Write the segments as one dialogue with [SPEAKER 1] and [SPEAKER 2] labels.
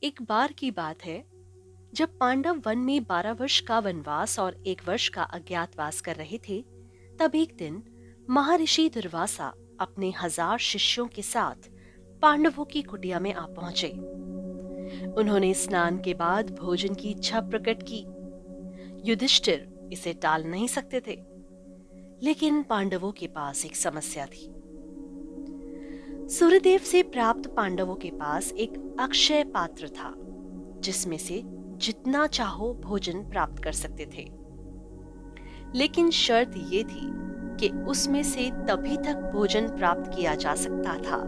[SPEAKER 1] एक बार की बात है जब पांडव वन में 12 वर्ष का वनवास और 1 वर्ष का अज्ञातवास कर रहे थे, तब एक दिन महर्षि दुर्वासा अपने 1000 शिष्यों के साथ पांडवों की कुटिया में आ पहुंचे। उन्होंने स्नान के बाद भोजन की इच्छा प्रकट की। युधिष्ठिर इसे टाल नहीं सकते थे, लेकिन पांडवों के पास एक समस्या थी। सूर्यदेव से प्राप्त पांडवों के पास एक अक्षय पात्र था, जिसमें से जितना चाहो भोजन प्राप्त कर सकते थे। लेकिन शर्त ये थी कि उसमें से तभी तक भोजन प्राप्त किया जा सकता था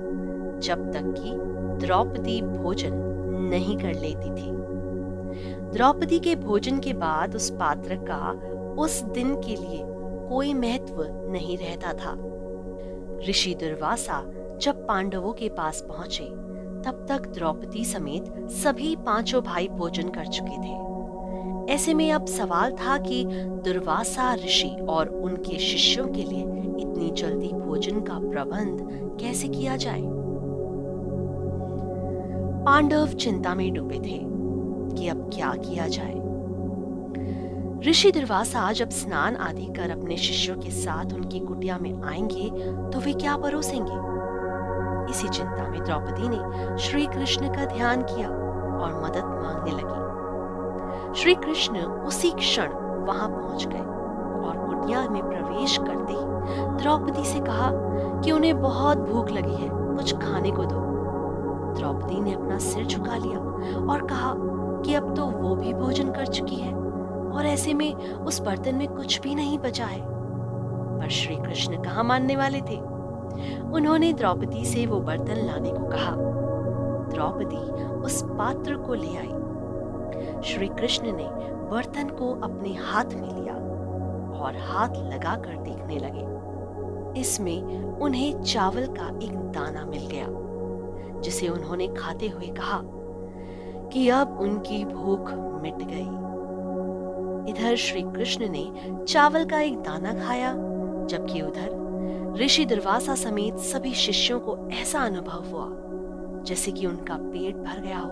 [SPEAKER 1] जब तक कि द्रौपदी भोजन नहीं कर लेती थी। द्रौपदी के भोजन के बाद उस पात्र का उस दिन के लिए कोई महत्व नहीं रहता था। ऋषि दुर्वासा जब पांडवों के पास पहुंचे, तब तक द्रौपदी समेत सभी 5 भाई भोजन कर चुके थे। ऐसे में अब सवाल था कि दुर्वासा ऋषि और उनके शिष्यों के लिए इतनी जल्दी भोजन का प्रबंध कैसे किया जाए। पांडव चिंता में डूबे थे कि अब क्या किया जाए। ऋषि दुर्वासा जब स्नान आदि कर अपने शिष्यों के साथ उनकी कुटिया में आएंगे तो वे क्या परोसेंगे। इसी चिंता में द्रौपदी ने श्री कृष्ण का ध्यान किया और मदद मांगने लगी। श्री कृष्ण उसी क्षण वहां पहुंच गए और कुटिया में प्रवेश करते ही द्रौपदी से कहा कि उन्हें बहुत भूख लगी है, कुछ खाने को दो। द्रौपदी ने अपना सिर झुका लिया और कहा कि अब तो वो भी भोजन कर चुकी है और ऐसे में उस बर्तन में कुछ भी नहीं बचा है। पर श्री कृष्ण कहाँ मानने वाले थे। उन्होंने द्रौपदी से वो बर्तन लाने को कहा। द्रौपदी उस पात्र को ले आई। श्री कृष्ण ने बर्तन को अपने हाथ में लिया और हाथ लगाकर देखने लगे। इसमें उन्हें चावल का एक दाना मिल गया, जिसे उन्होंने खाते हुए कहा कि अब उनकी भूख मिट गई। इधर श्री कृष्ण ने चावल का एक दाना खाया, जबकि उधर ऋषि दुर्वासा समेत सभी शिष्यों को ऐसा अनुभव हुआ जैसे कि उनका पेट भर गया हो।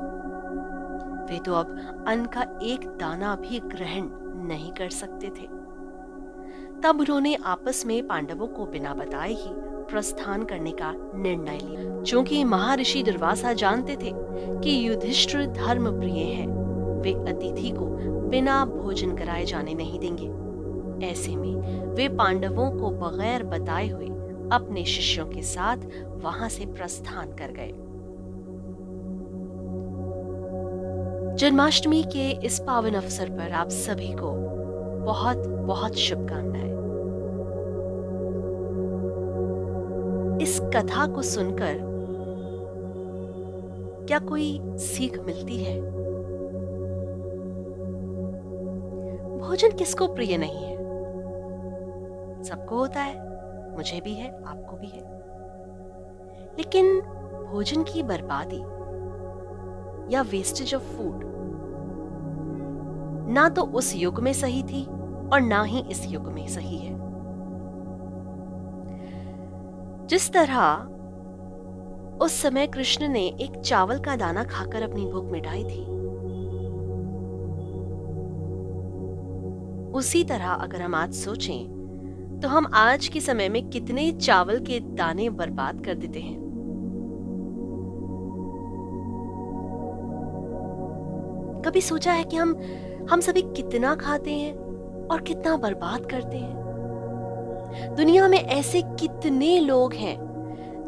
[SPEAKER 1] वे तो अब अन्न का एक दाना भी ग्रहण नहीं कर सकते थे। तब उन्होंने आपस में पांडवों को बिना बताए ही प्रस्थान करने का निर्णय लिया। चूंकि महर्षि दुर्वासा जानते थे कि युधिष्ठिर धर्म प्रिय हैं, वे अतिथि को बिना भोजन कराए जाने नहीं देंगे। ऐसे में वे पांडवों को बगैर बताए हुए अपने शिष्यों के साथ वहां से प्रस्थान कर गए। जन्माष्टमी के इस पावन अवसर पर आप सभी को बहुत बहुत शुभकामनाएं। इस कथा को सुनकर क्या कोई सीख मिलती है? भोजन किसको प्रिय नहीं है? सबको होता है, मुझे भी है, आपको भी है। लेकिन भोजन की बर्बादी या वेस्टेज ऑफ फूड ना तो उस युग में सही थी और ना ही इस युग में सही है। जिस तरह उस समय कृष्ण ने एक चावल का दाना खाकर अपनी भूख मिटाई थी, उसी तरह अगर हम आज सोचें तो हम आज के समय में कितने चावल के दाने बर्बाद कर देते हैं। कभी सोचा है कि हम सभी कितना खाते हैं और कितना बर्बाद करते हैं? दुनिया में ऐसे कितने लोग हैं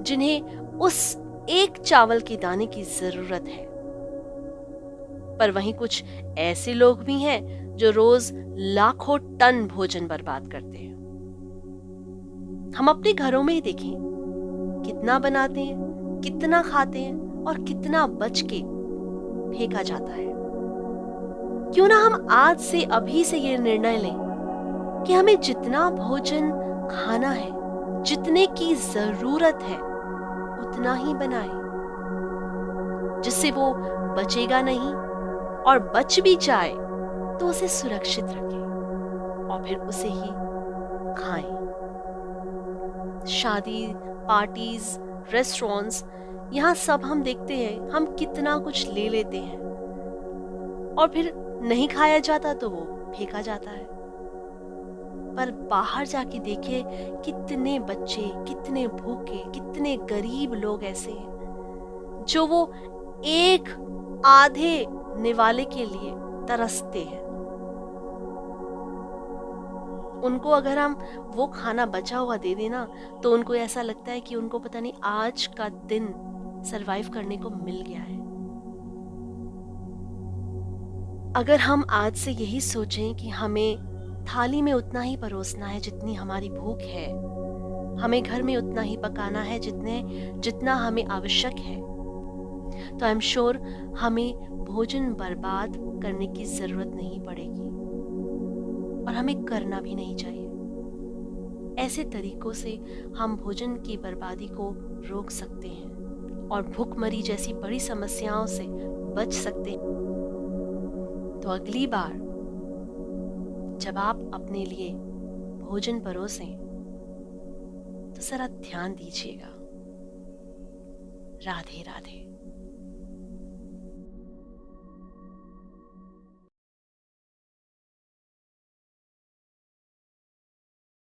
[SPEAKER 1] जिन्हें उस एक चावल के दाने की जरूरत है, पर वहीं कुछ ऐसे लोग भी हैं जो रोज लाखों टन भोजन बर्बाद करते हैं। हम अपने घरों में ही देखें, कितना बनाते हैं, कितना खाते हैं और कितना बच के फेंका जाता है। क्यों ना हम आज से अभी से ये निर्णय लें कि हमें जितना भोजन खाना है, जितने की जरूरत है, उतना ही बनाएं, जिससे वो बचेगा नहीं और बच भी जाए तो उसे सुरक्षित रखें और फिर उसे ही खाएं। शादी, पार्टीज, रेस्टोरेंट्स, यहाँ सब हम देखते हैं, हम कितना कुछ ले लेते हैं और फिर नहीं खाया जाता तो वो फेंका जाता है। पर बाहर जाके देखिए, कितने बच्चे, कितने भूखे, कितने गरीब लोग ऐसे हैं जो वो एक आधे निवाले के लिए तरसते हैं। उनको अगर हम वो खाना बचा हुआ दे देना तो उनको ऐसा लगता है कि उनको पता नहीं आज का दिन सरवाइव करने को मिल गया है। अगर हम आज से यही सोचें कि हमें थाली में उतना ही परोसना है जितनी हमारी भूख है, हमें घर में उतना ही पकाना है जितना हमें आवश्यक है, तो आई एम श्योर हमें भोजन बर्बाद करने की जरूरत नहीं पड़ेगी और हमें करना भी नहीं चाहिए। ऐसे तरीकों से हम भोजन की बर्बादी को रोक सकते हैं और भूखमरी जैसी बड़ी समस्याओं से बच सकते हैं। तो अगली बार जब आप अपने लिए भोजन परोसें तो जरा ध्यान दीजिएगा। राधे राधे।